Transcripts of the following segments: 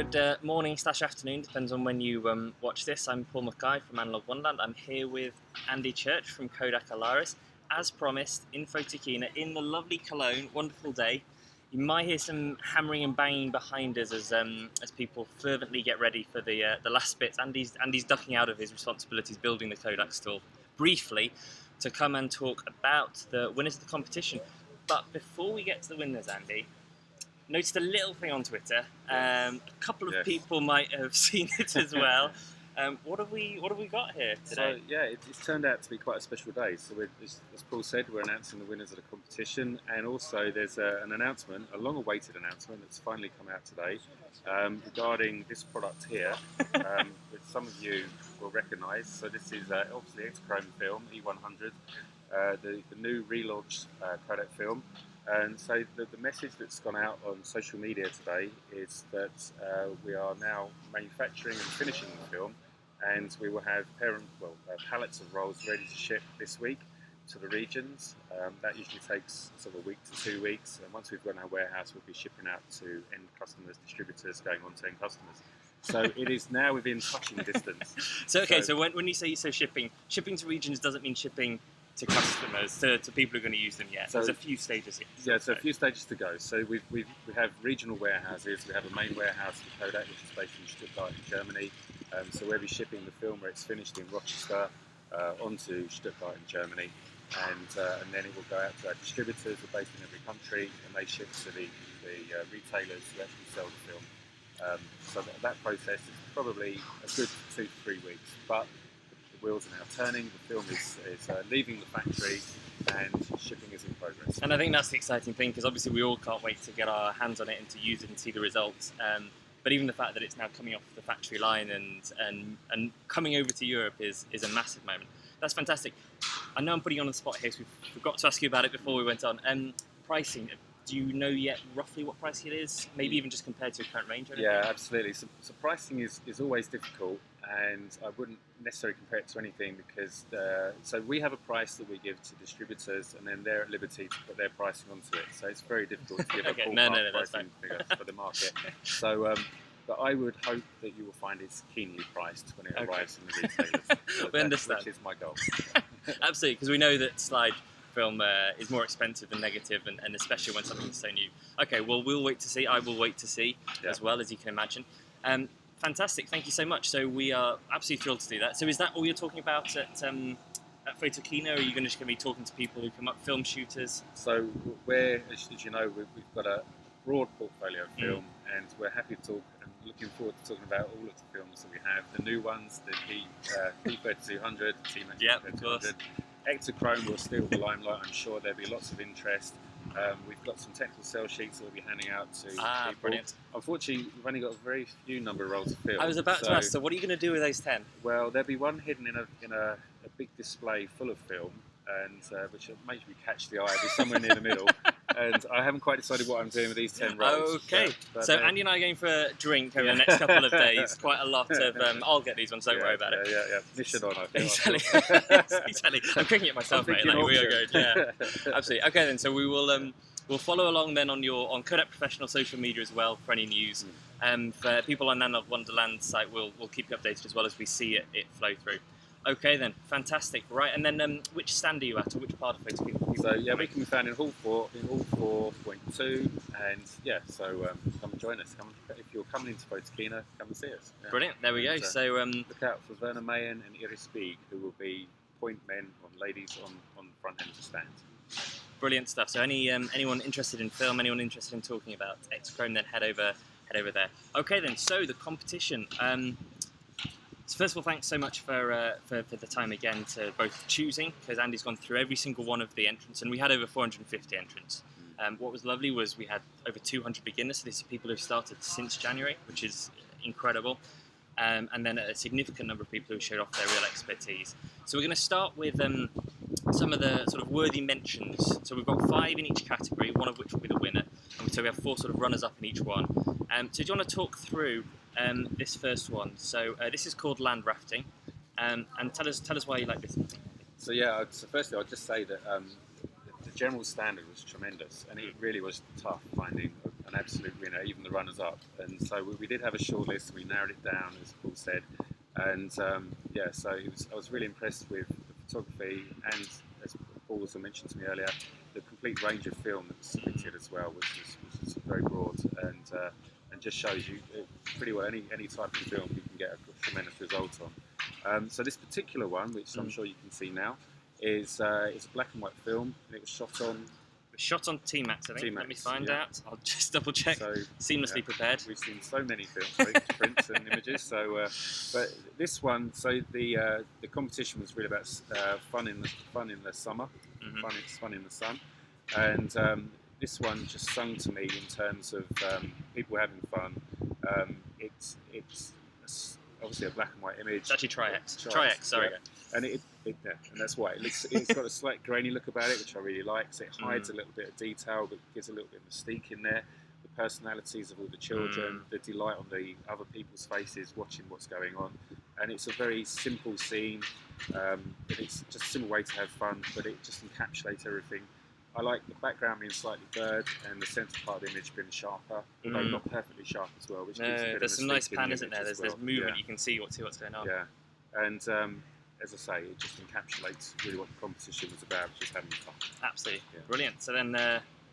Good morning/afternoon, depends on when you watch this. I'm Paul Mackay from Analog Wonderland. I'm here with Andy Church from Kodak Alaris. As promised, in Photokina, in the lovely Cologne, wonderful day. You might hear some hammering and banging behind us as people fervently get ready for the last bits. Andy's ducking out of his responsibilities building the Kodak stall briefly to come and talk about the winners of the competition. But before we get to the winners, Andy, noticed a little thing on Twitter. A couple of people might have seen it as well. What have we got here today? So it's turned out to be quite a special day. So as Paul said, we're announcing the winners of the competition, and also there's an announcement, a long-awaited announcement that's finally come out today regarding this product here, which some of you will recognise. So this is obviously Ektachrome film E100, the new relaunched Kodak film. And so the message that's gone out on social media today is that we are now manufacturing and finishing the film, and we will have pallets of rolls ready to ship this week to the regions. That usually takes sort of a week to 2 weeks, and once we've got in our warehouse, we'll be shipping out to end customers, distributors, going on to end customers. So it is now within touching distance. So when you say shipping to regions doesn't mean shipping to customers, to people who are going to use them yet. So there's a few stages here. Yeah, so a few stages to go. So we have regional warehouses. We have a main warehouse for Kodak, which is based in Stuttgart in Germany. So we'll be shipping the film where it's finished in Rochester onto Stuttgart in Germany. And then it will go out to our distributors who are based in every country, and they ship to the retailers who actually sell the film. So that process is probably a good 2 to 3 weeks. But wheels are now turning, the film is leaving the factory, and shipping is in progress. And I think that's the exciting thing, because obviously we all can't wait to get our hands on it and to use it and see the results. But even the fact that it's now coming off the factory line and coming over to Europe is a massive moment. That's fantastic. I know I'm putting you on the spot here, so we forgot to ask you about it before we went on. Pricing, do you know yet roughly what price it is? Maybe even just compared to your current range or anything? Yeah, absolutely. So pricing is always difficult, and I wouldn't necessarily compare it to anything, because so we have a price that we give to distributors, and then they're at liberty to put their pricing onto it. So it's very difficult to give a ballpark pricing figure for the market. So, but I would hope that you will find it's keenly priced when it arrives in the retailers. So we understand. Which is my goal. Absolutely, because we know that slide film is more expensive than negative, and especially when something is so new. Okay, well, we'll wait to see. I will wait to see as well, as you can imagine. Fantastic, thank you so much. So we are absolutely thrilled to do that. So is that all you're talking about at Photokina, or are you going to be talking to people who come up, film shooters? So as you know, we've got a broad portfolio of film, and we're happy to talk and looking forward to talking about all of the films that we have. The new ones, the P3200, the T3200. Ektachrome will steal the limelight. I'm sure there'll be lots of interest. We've got some technical sell sheets that we'll be handing out to people. Brilliant. Unfortunately, we've only got a very few number of rolls of film. I was about to ask, so what are you going to do with those 10? Well, there'll be one hidden in a big display full of film, and which will make me catch the eye. It'll be somewhere near the middle. And I haven't quite decided what I'm doing with these 10 rolls. Okay, so Andy and I are going for a drink over the next couple of days. Quite a lot of, I'll get these ones, don't worry about it. Yeah. Mission on, I think. Exactly. I'm cooking it myself, mate. Like, we are good. Yeah, absolutely. Okay, then, so we will we'll follow along then on Kodak Professional social media as well for any news. For people on Analog Wonderland site, we'll keep you updated as well as we see it flow through. Okay then, fantastic. Right, and then which stand are you at, or which part of Photokina? So yeah, we can be found in Hall 4.2, and so come and join us. If you're coming into Photokina, come and see us. Yeah. Brilliant. There we go. So look out for Werner Mayen and Iris Spieg, who will be point men on ladies on the front end of the stand. Brilliant stuff. So anyone interested in film, anyone interested in talking about Ektachrome, then head over there. Okay then. So the competition. So first of all, thanks so much for the time again to both choosing, because Andy's gone through every single one of the entrants, and we had over 450 entrants. What was lovely was we had over 200 beginners, so these are people who've started since January, which is incredible, and then a significant number of people who showed off their real expertise. So we're going to start with some of the sort of worthy mentions. So we've got 5 in each category, one of which will be the winner, and so we have 4 sort of runners-up in each one. So do you want to talk through this first one? So this is called land rafting, and tell us why you like this. So firstly, I'll just say that the general standard was tremendous, and it really was tough finding an absolute winner, even the runners-up. And so we did have a short list. We narrowed it down, as Paul said, and yeah, so I was really impressed with the photography, and as Paul also mentioned to me earlier, the complete range of film that was submitted as well, which was very broad, and just shows you pretty well any type of film you can get a tremendous result on. So this particular one, which I'm sure you can see now, is a black and white film, and it was shot on T-Max, I think. T-Max, Let me find yeah. out. I'll just double check. So, Seamlessly prepared. We've seen so many prints and images. So, but this one, so the competition was really about fun in the summer, fun in the sun, and this one just sung to me in terms of people having fun. It's obviously a black and white image. It's actually Tri-X. Tri-X, sorry. Yeah. And and that's why it's got a slight grainy look about it, which I really like. So it hides a little bit of detail, but gives a little bit of mystique in there. The personalities of all the children, the delight on the other people's faces, watching what's going on, and it's a very simple scene. It's just a simple way to have fun, but it just encapsulates everything. I like the background being slightly blurred and the centre part of the image being sharper, although not perfectly sharp as well. Which gives a bit there's of some nice pan, isn't there? there's There's movement. You can see what's going on. Yeah, and as I say, it just encapsulates really what the competition was about, just having fun. Absolutely, brilliant. So then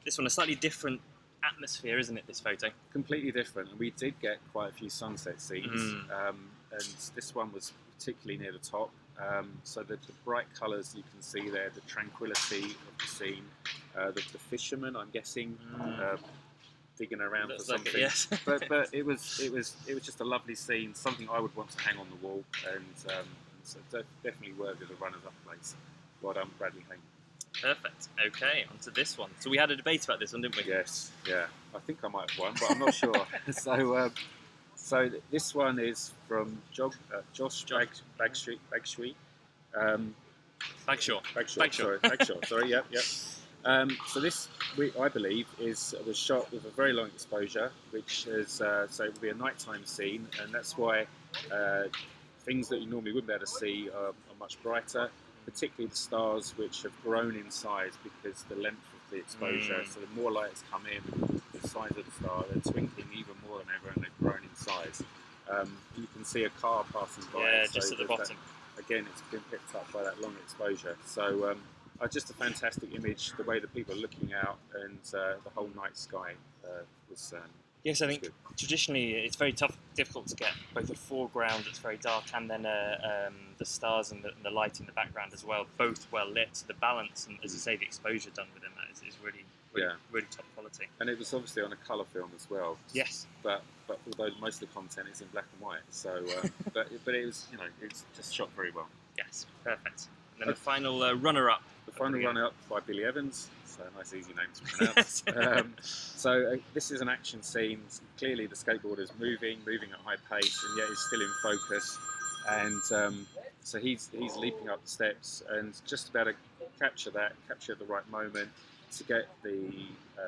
this one, a slightly different atmosphere, isn't it? This photo. Completely different, and we did get quite a few sunset scenes, and this one was particularly near the top. So the bright colours you can see there, the tranquility of the scene, the fisherman, I'm guessing, digging around for something. Yes. but it was just a lovely scene, something I would want to hang on the wall, and so definitely worthy of the runners-up place. Well done, Bradley Hayne. Perfect. Okay, on to this one. So we had a debate about this one, didn't we? Yes. Yeah. I think I might have won, but I'm not sure. So this one is from Josh Bagshaw. Sorry. Yep. So this, I believe, was shot with a very long exposure, which is so it would be a nighttime scene, and that's why things that you normally wouldn't be able to see are much brighter, particularly the stars, which have grown in size because the length of the exposure. So the more light has come in, the size of the star, they're twinkling even more than ever, and they've grown in size. You can see a car passing by. Yeah, just at the bottom. Again, it's been picked up by that long exposure. So just a fantastic image, the way that people are looking out, and the whole night sky was. Yes, I think traditionally it's very difficult to get both a foreground that's very dark and then the stars and the light in the background as well, both well lit. So the balance and, as you say, the exposure done within that is really top quality. And it was obviously on a colour film as well. Yes. But although most of the content is in black and white, so but it was it's just shot very well. Yes, perfect. And then the final runner-up. The final runner-up by Billy Evans. So a nice easy name to pronounce. So this is an action scene. Clearly the skateboarder's moving at high pace, and yet he's still in focus. And so he's leaping up the steps, and just about to capture at the right moment to get the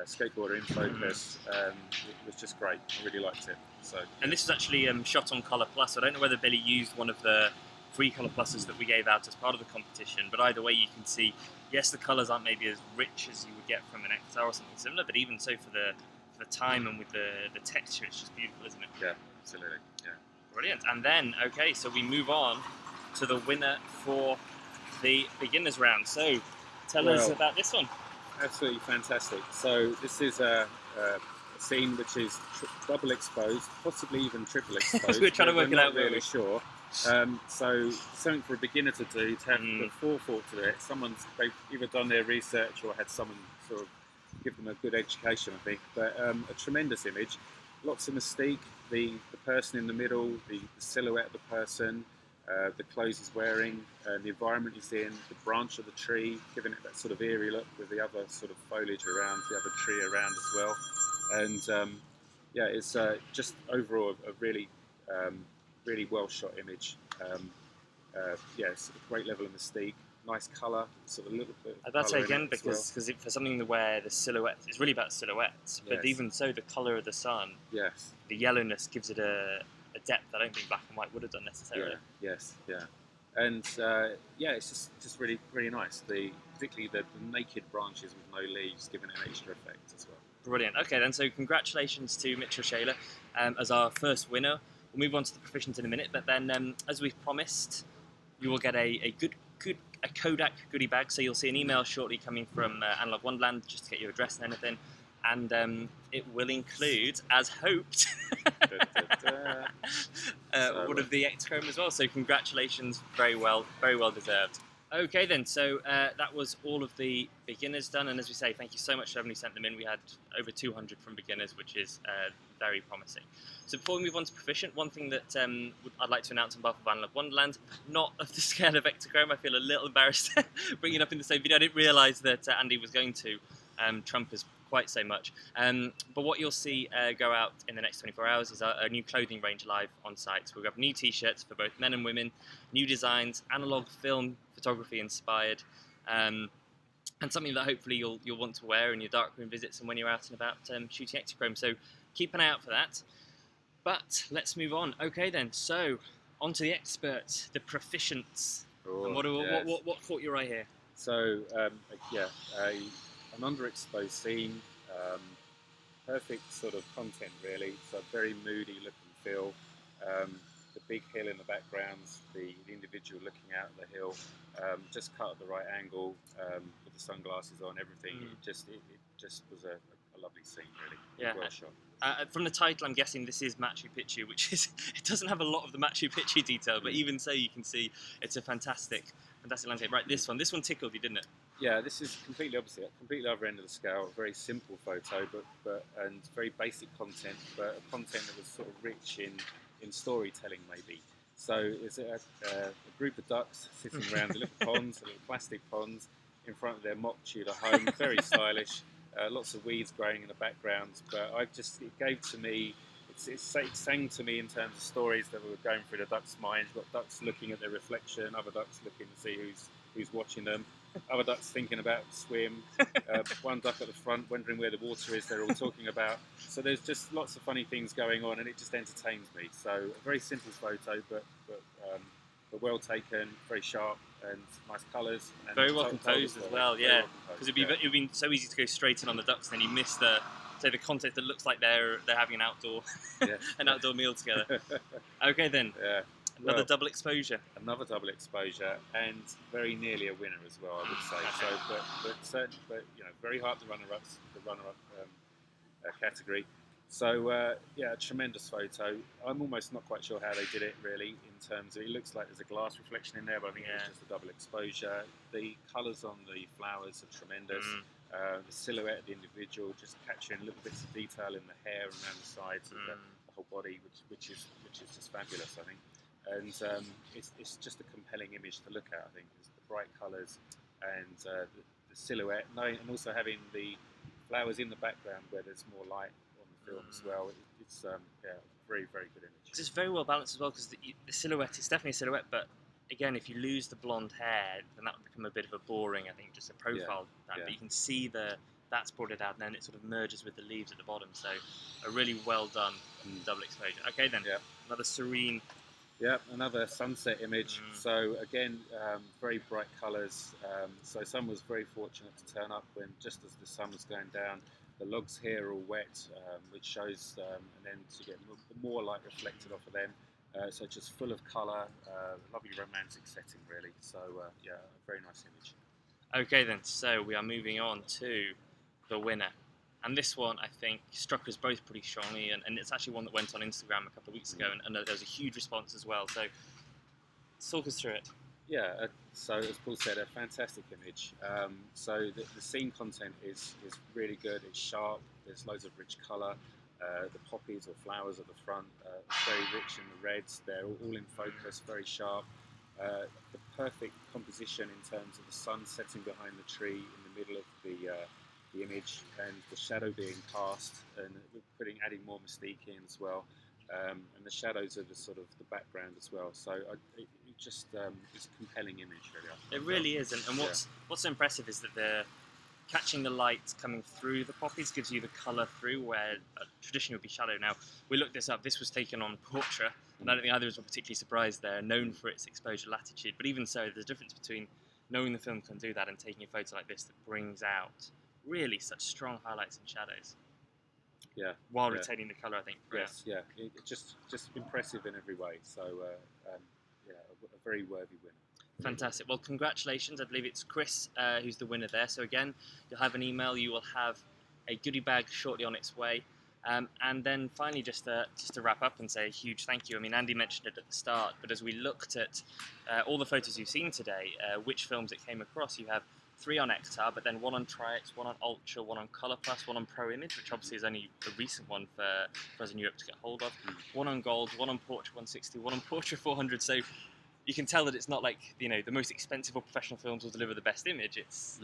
skateboarder in focus. It was just great. I really liked it. So. And this was actually shot on Colour Plus. I don't know whether Billy used one of the free Colour Pluses that we gave out as part of the competition, but either way you can see, yes, the colours aren't maybe as rich as you would get from an Ektar or something similar, but even so for the time and with the texture, it's just beautiful, isn't it? Yeah, absolutely. Yeah. Brilliant. And then, okay, so we move on to the winner for the beginners round. So tell us about this one. Absolutely fantastic. So this is a scene which is double exposed, possibly even triple exposed. We're trying to work it out. We're not really sure. So something for a beginner to do, to have put forethought to it. They've either done their research or had someone sort of give them a good education, I think. But a tremendous image, lots of mystique. The person in the middle, the silhouette of the person, the clothes he's wearing, the environment he's in, the branch of the tree, giving it that sort of eerie look with the other sort of foliage around, the other tree around as well. And it's just overall a really well shot image. It's a great level of mystique, nice colour, sort of a little bit. I'd say again because for something where the silhouette, it's really about silhouettes, but even so, the colour of the sun, the yellowness gives it a depth I don't think black and white would have done necessarily. Yeah. And yeah, it's just really really nice. Particularly the naked branches with no leaves, giving it an extra effect as well. Brilliant. Okay, then. So congratulations to Mitchell Shaler as our first winner. We'll move on to the proficient in a minute, but then, as we've promised, you will get a a Kodak goodie bag. So you'll see an email shortly coming from Analog Wonderland just to get your address and anything, and it will include, as hoped, one of the Ektachrome as well. So congratulations, very well deserved. Okay then, so that was all of the beginners done, and as we say, thank you so much to everyone who sent them in. We had over 200 from beginners, which is very promising. So before we move on to proficient, one thing that I'd like to announce on behalf of Analog Wonderland, not of the scale of Ektachrome. I feel a little embarrassed bringing it up in the same video. I didn't realise that Andy was going to trump us quite so much. But what you'll see go out in the next 24 hours is a new clothing range live on site. So we'll have new t-shirts for both men and women, new designs, analog film, photography inspired, and something that hopefully you'll want to wear in your darkroom visits and when you're out and about shooting Ektachrome. So keep an eye out for that. But let's move on. Okay then, so on to the experts, the proficients. Oh, and what caught your eye here? So yeah, an underexposed scene, perfect sort of content really. So very moody look and feel. The big hill in the background, the individual looking out at the hill, just cut at the right angle with the sunglasses on. Everything. It just was a lovely scene really. Yeah. Well shot. From the title, I'm guessing this is Machu Picchu, which is it doesn't have a lot of the Machu Picchu detail, but even so, you can see it's a fantastic landscape. Right, this one tickled you, didn't it? Yeah, this is completely opposite, completely other end of the scale. Very simple photo, but and very basic content, but content that was sort of rich in storytelling maybe. So it's a group of ducks sitting around the little ponds, the little plastic ponds, in front of their mock Tudor home. Very stylish. Lots of weeds growing in the background, but it gave to me, it sang to me in terms of stories that were going through the ducks' minds. Got ducks looking at their reflection, other ducks looking to see who's watching them, other ducks thinking about swim, one duck at the front wondering where the water is they're all talking about. So there's just lots of funny things going on, and it just entertains me. So a very simple photo, but well taken, very sharp, and nice colours. Very well composed as well, yeah. Because it'd be so easy to go straight in on the ducks, and then you miss the content that looks like they're having an outdoor meal together. Okay then. Yeah. Another double exposure. Another double exposure, and very nearly a winner as well, I would say. So, but you know, very hard to runner-up category. So yeah, a tremendous photo. I'm almost not quite sure how they did it really, in terms of, it looks like there's a glass reflection in there, but I think it's just a double exposure. The colours on the flowers are tremendous. The silhouette of the individual, just capturing little bits of detail in the hair and around the sides of the whole body, which is just fabulous, I think. And it's just a compelling image to look at, I think. It's the bright colours and the silhouette, and also having the flowers in the background where there's more light on the film as well. It's very, very good image. It's very well balanced as well, because the silhouette is definitely a silhouette, but again, if you lose the blonde hair, then that would become a bit of a boring, I think, just a profile. But you can see that's brought it out, and then it sort of merges with the leaves at the bottom. So a really well done double exposure. Okay then, another serene. Yeah, another sunset image. So again, very bright colours. So sun was very fortunate to turn up when just as the sun was going down. The logs here are all wet, which shows, and then to get more light reflected off of them. So just full of colour, lovely romantic setting really. So yeah, a very nice image. Okay then, so we are moving on to the winner. And this one, I think, struck us both pretty strongly, and it's actually one that went on Instagram a couple of weeks ago, and there was a huge response as well. So talk us through it. Yeah, so as Paul said, a fantastic image. So the scene content is really good. It's sharp. There's loads of rich colour. The poppies or flowers at the front, very rich in the reds. They're all in focus, very sharp. The perfect composition in terms of the sun setting behind the tree in the middle of the image, and the shadow being cast, and adding more mystique in as well. And the shadows are the sort of the background as well. So it just it's a compelling image, really. It really is, and what's so impressive is that catching the light coming through the poppies gives you the colour through where traditionally would be shadow. Now, we looked this up. This was taken on portrait, and I don't think either of us were particularly surprised. They're known for its exposure latitude, but even so, there's a difference between knowing the film can do that and taking a photo like this that brings out really such strong highlights and shadows. Yeah. While retaining the colour, I think. Yes, yeah. Just impressive in every way. So, yeah, a very worthy winner. Fantastic. Well, congratulations. I believe it's Chris who's the winner there. So again, you'll have an email. You will have a goodie bag shortly on its way. And then finally, just to wrap up and say a huge thank you. I mean, Andy mentioned it at the start, but as we looked at all the photos you've seen today, which films it came across, you have 3 on Ektar, but then 1 on Tri-X, 1 on Ultra, 1 on Colour Plus, 1 on Pro Image, which obviously is only a recent one for us in Europe to get hold of. 1 on Gold, 1 on Portrait 160, 1 on Portrait 400. So you can tell that it's not like, you know, the most expensive or professional films will deliver the best image. It's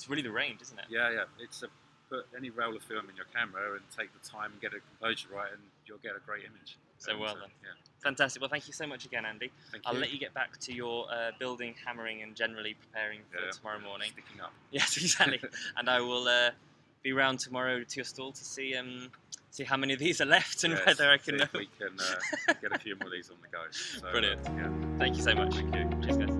really the range, isn't it? Yeah, yeah. It's put any roll of film in your camera and take the time and get a composure right, and you'll get a great image. So well done. Yeah. Fantastic. Well, thank you so much again, Andy. I'll let you get back to your building, hammering, and generally preparing for tomorrow morning. Sticking up. Yes, exactly. And I will be round tomorrow to your stall to see how many of these are left and whether I can. See if we can get a few more of these on the go. So, brilliant. Yeah. Thank you so much. Thank you. Cheers, guys.